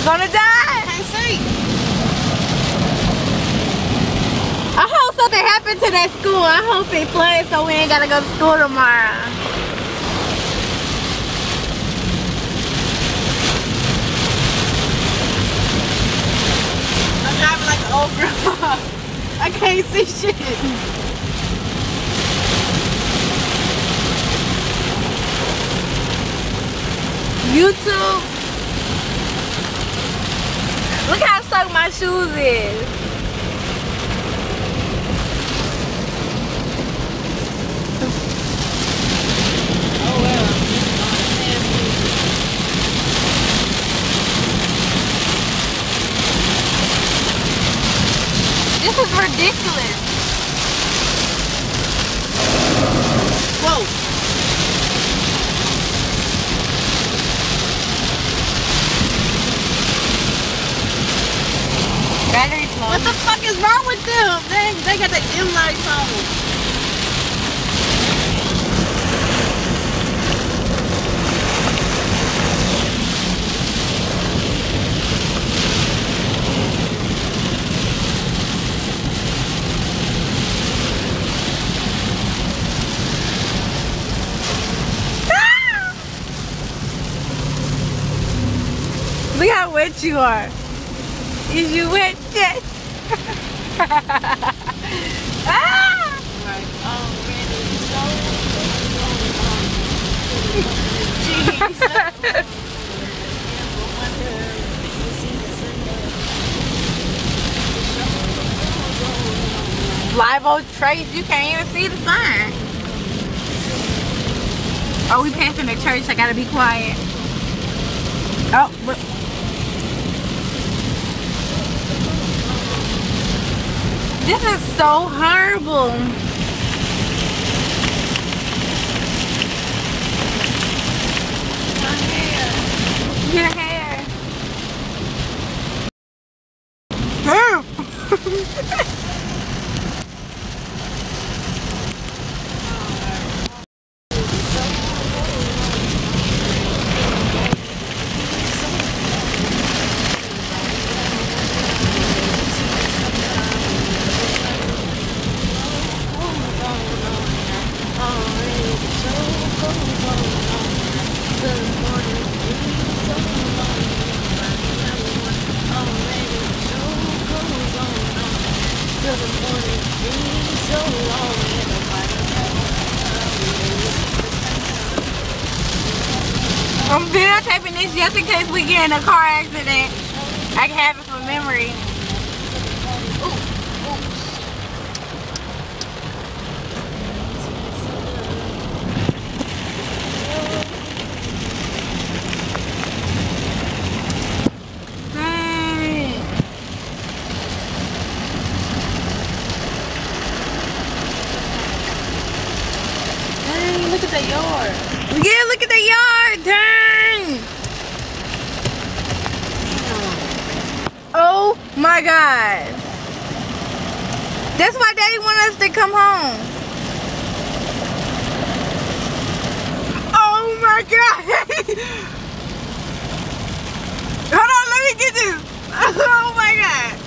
Gonna die? Can't see. I hope something happened to that school. I hope it floods so we ain't gotta go to school tomorrow. I'm driving like an old girl. I can't see shit. YouTube. Look how stuck my shoes is. Oh well. This is ridiculous. Whoa. Battery's low. What the fuck is wrong with them? They got the dim lights on. Look how wet you are. Is you wet yet? Ah! Right. Jeez. Live old trace, you can't even see the sign. Oh, we passing the church, I gotta be quiet. Oh, look. This is so horrible. Your hair. I'm videotaping this just in case we get in a car accident. I can have it for memory. Dang. Dang, look at the yard. Yeah, look at the yard. Dang. Oh my God. That's why Daddy wanted us to come home. Oh my God. Hold on, let me get this. Oh my God.